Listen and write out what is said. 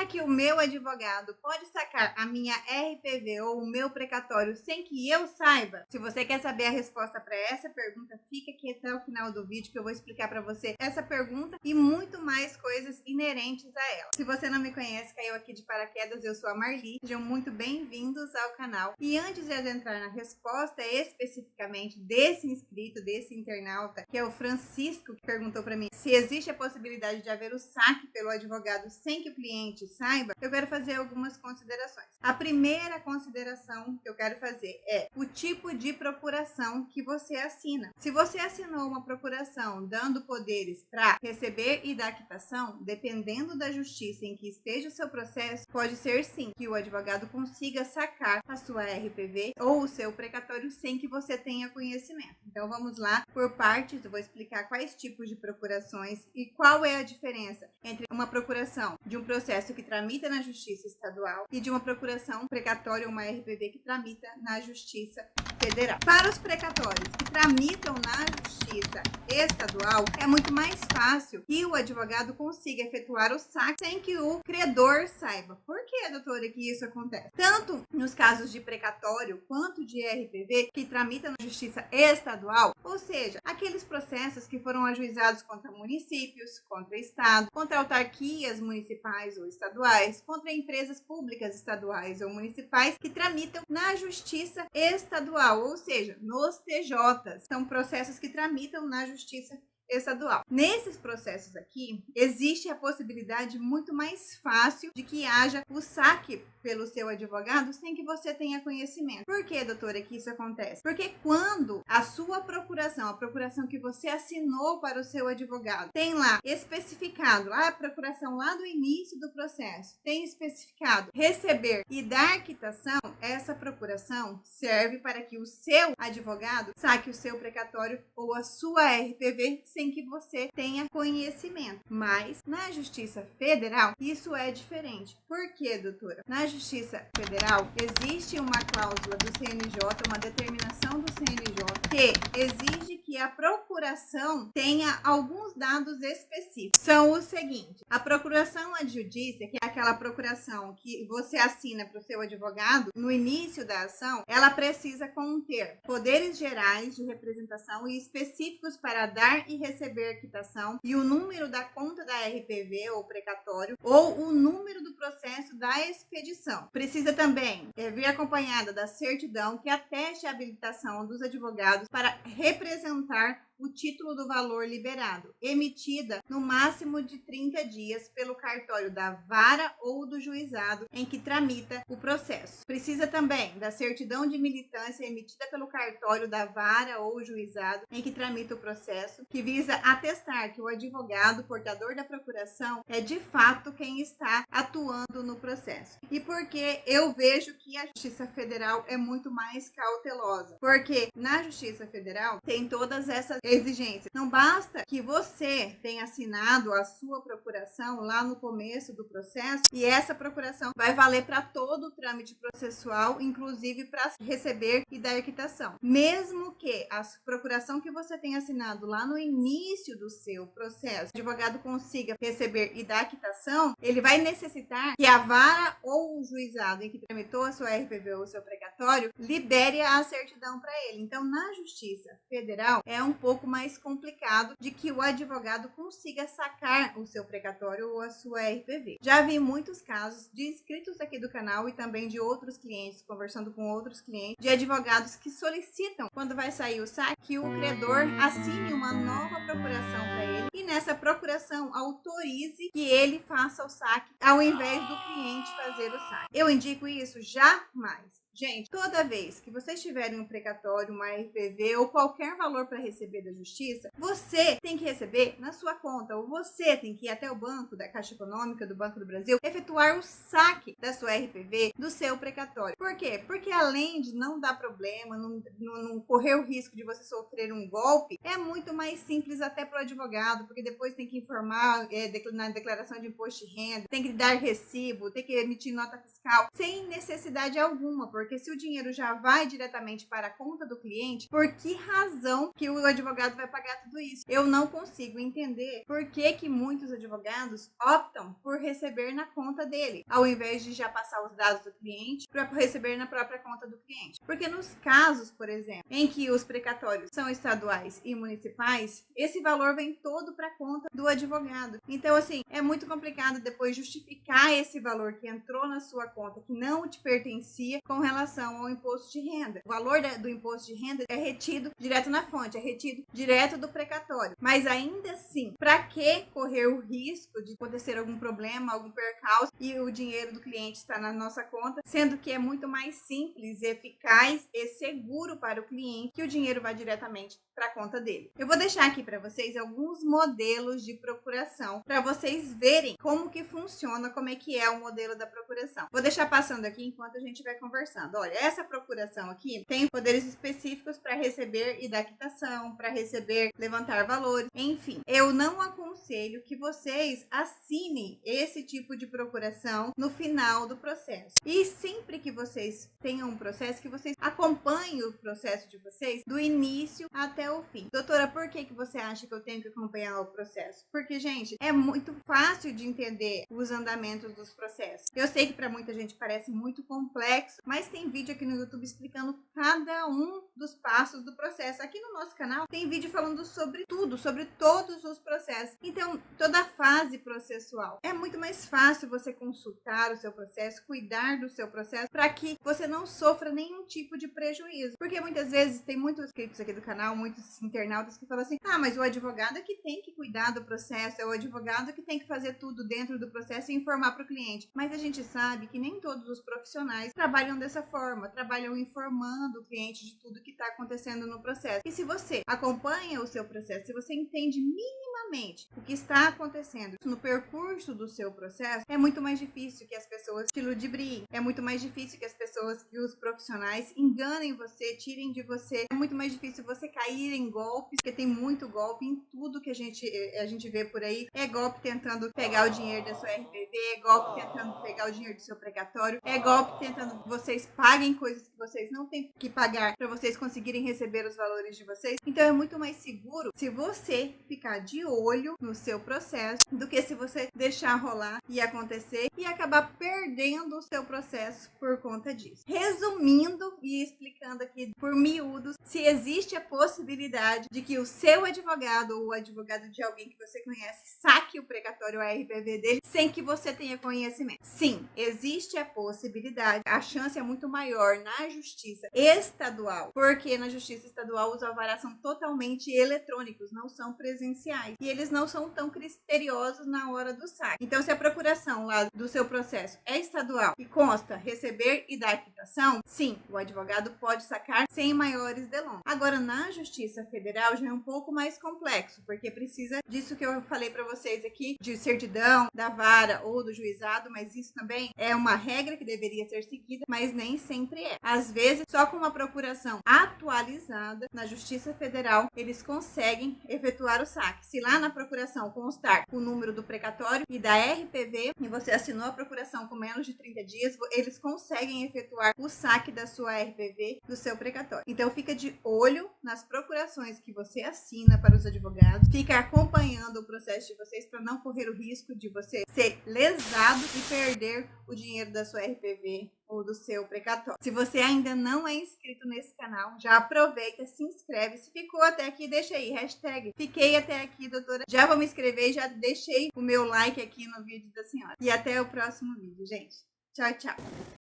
Será que o meu advogado pode sacar a minha RPV ou o meu precatório sem que eu saiba? Se você quer saber a resposta para essa pergunta, fica aqui até o final do vídeo que eu vou explicar para você essa pergunta e muito mais coisas inerentes a ela. Se você não me conhece, caiu aqui de paraquedas, eu sou a Marli. Sejam muito bem-vindos ao canal. E antes de adentrar na resposta especificamente desse inscrito, desse internauta, que é o Francisco, que perguntou para mim se existe a possibilidade de haver o saque pelo advogado sem que o cliente saiba, eu quero fazer algumas considerações. A primeira consideração que eu quero fazer é o tipo de procuração que você assina. Se você assinou uma procuração dando poderes para receber e dar quitação, dependendo da justiça em que esteja o seu processo, pode ser sim que o advogado consiga sacar a sua RPV ou o seu precatório sem que você tenha conhecimento. Então vamos lá por partes, eu vou explicar quais tipos de procurações e qual é a diferença entre uma procuração de um processo que tramita na Justiça Estadual e de uma procuração precatória ou uma RPV que tramita na Justiça Federal. Para os precatórios que tramitam na Justiça Estadual, é muito mais fácil que o advogado consiga efetuar o saque sem que o credor saiba. Por que, doutora, que isso acontece? Tanto nos casos de precatório quanto de RPV que tramitam na Justiça Estadual, ou seja, aqueles processos que foram ajuizados contra municípios, contra estado, contra autarquias municipais ou estaduais, contra empresas públicas estaduais ou municipais que tramitam na Justiça Estadual, ou seja, nos TJs. São processos que tramitam na Justiça Estadual. Nesses processos aqui, existe a possibilidade muito mais fácil de que haja o saque pelo seu advogado sem que você tenha conhecimento. Por que, doutora, que isso acontece? Porque quando a sua procuração, a procuração que você assinou para o seu advogado, tem lá especificado, a procuração lá do início do processo, tem especificado receber e dar quitação, essa procuração serve para que o seu advogado saque o seu precatório ou a sua RPV sem que você tenha conhecimento. Mas na Justiça Federal, isso é diferente. Por quê, doutora? Na Justiça Federal, existe uma cláusula do CNJ, uma determinação do CNJ, que exige que a procuração tenha alguns dados específicos. São os seguintes: a procuração adjudícia, que é aquela procuração que você assina para o seu advogado no início da ação, ela precisa conter poderes gerais de representação e específicos para dar e receber quitação e o número da conta da RPV ou precatório ou o número do processo da expedição. Precisa também vir acompanhada da certidão que ateste a habilitação dos advogados para representar o título do valor liberado, emitida no máximo de 30 dias pelo cartório da vara ou do juizado em que tramita o processo. Precisa também da certidão de militância emitida pelo cartório da vara ou juizado em que tramita o processo, que visa atestar que o advogado portador da procuração é de fato quem está atuando no processo. E porque eu vejo que a Justiça Federal é muito mais cautelosa, porque na Justiça Federal tem todas essas exigências. Não basta que você tenha assinado a sua procuração lá no começo do processo e essa procuração vai valer para todo o trâmite processual, inclusive para receber e dar quitação. Mesmo que a procuração que você tenha assinado lá no início do seu processo, o advogado consiga receber e dar quitação, ele vai necessitar que a vara ou o juizado em que tramitou a sua RPV ou o seu precatório libere a certidão para ele. Então, na Justiça Federal, é um pouco mais complicado de que o advogado consiga sacar o seu precatório ou a sua RPV. Já vi muitos casos de inscritos aqui do canal e também de outros clientes, conversando com outros clientes, de advogados que solicitam, quando vai sair o saque, que o credor assine uma nova procuração para ele e nessa procuração autorize que ele faça o saque ao invés do cliente fazer o saque. Eu indico isso? Jamais. Gente, toda vez que vocês tiverem um precatório, uma RPV ou qualquer valor para receber da justiça, você tem que receber na sua conta, ou você tem que ir até o banco da Caixa Econômica, do Banco do Brasil, efetuar o saque da sua RPV, do seu precatório. Por quê? Porque além de não dar problema, não correr o risco de você sofrer um golpe, é muito mais simples até para o advogado, porque depois tem que informar na declaração de imposto de renda, tem que dar recibo, tem que emitir nota fiscal, sem necessidade alguma, porque se o dinheiro já vai diretamente para a conta do cliente, por que razão que o advogado vai pagar tudo isso? Eu não consigo entender por que muitos advogados optam por receber na conta dele, ao invés de já passar os dados do cliente para receber na própria conta do cliente. Porque nos casos, por exemplo, em que os precatórios são estaduais e municipais, esse valor vem todo para a conta do advogado. Então, assim, é muito complicado depois justificar esse valor que entrou na sua conta, que não te pertencia, com relação ao imposto de renda. O valor do imposto de renda é retido direto na fonte, é retido direto do precatório. Mas ainda assim, para que correr o risco de acontecer algum problema, algum percalço e o dinheiro do cliente está na nossa conta, sendo que é muito mais simples, eficaz e seguro para o cliente que o dinheiro vá diretamente para a conta dele. Eu vou deixar aqui para vocês alguns modelos de procuração para vocês verem como que funciona, como é que é o modelo da procuração. Vou deixar passando aqui enquanto a gente vai conversando. Olha, essa procuração aqui tem poderes específicos para receber e dar quitação, para receber, levantar valores, enfim. Eu não aconselho que vocês assinem esse tipo de procuração no final do processo. E sempre que vocês tenham um processo, que vocês acompanhem o processo de vocês do início até o fim. Doutora, por que você acha que eu tenho que acompanhar o processo? Porque, gente, é muito fácil de entender os andamentos dos processos. Eu sei que para muita gente parece muito complexo, mas tem vídeo aqui no YouTube explicando cada um dos passos do processo. Aqui no nosso canal tem vídeo falando sobre tudo, sobre todos os processos. Então, toda a fase processual. É muito mais fácil você consultar o seu processo, cuidar do seu processo, para que você não sofra nenhum tipo de prejuízo. Porque muitas vezes tem muitos inscritos aqui do canal, muitos internautas que falam assim: ah, mas o advogado é que tem que cuidar do processo, é o advogado que tem que fazer tudo dentro do processo e informar para o cliente. Mas a gente sabe que nem todos os profissionais trabalham dessa forma, trabalham informando o cliente de tudo que está acontecendo no processo. E se você acompanha o seu processo, se você entende minimamente o que está acontecendo no percurso do seu processo, é muito mais difícil que as pessoas te ludibriem, é muito mais difícil que as pessoas, que os profissionais enganem você, tirem de você, é muito mais difícil você cair em golpes, porque tem muito golpe em tudo que a gente vê por aí. É golpe tentando pegar o dinheiro da sua RPV, é golpe tentando pegar o dinheiro do seu precatório, é golpe tentando que vocês paguem coisas que vocês não têm que pagar para vocês conseguirem receber os valores de vocês. Então é muito mais seguro se você ficar de olho no seu processo do que se você deixar rolar e acontecer e acabar perdendo o seu processo por conta disso. Resumindo e explicando aqui por miúdos, se existe a possibilidade de que o seu advogado ou o advogado de alguém que você conhece saque o precatório RPV dele sem que você tenha conhecimento. Sim, existe a possibilidade. A chance é muito maior na justiça estadual, porque na justiça estadual os alvarás são totalmente eletrônicos, não são presenciais. E eles não são tão criteriosos na hora do saque. Então, se a procuração lá do seu processo é estadual e consta receber e dar quitação, sim, o advogado pode sacar sem maiores delongas. Agora, na Justiça Federal já é um pouco mais complexo, porque precisa disso que eu falei para vocês aqui, de certidão da vara ou do juizado, mas isso também é uma regra que deveria ser seguida, mas nem sempre é. Às vezes, só com uma procuração atualizada na Justiça Federal, eles conseguem efetuar o saque. Se lá na procuração constar o número do precatório e da RPV, e você assinou a procuração com menos de 30 dias, eles conseguem efetuar o saque da sua RPV do seu precatório. Então, fica de olho nas procurações que você assina para os advogados, fica acompanhando o processo de vocês para não correr o risco de você ser lesado e perder o dinheiro da sua RPV ou do seu precatório. Se você ainda não é inscrito nesse canal, já aproveita, se inscreve. Se ficou até aqui, deixa aí, hashtag fiquei até aqui, doutora. Já vou me inscrever e já deixei o meu like aqui no vídeo da senhora. E até o próximo vídeo, gente. Tchau, tchau.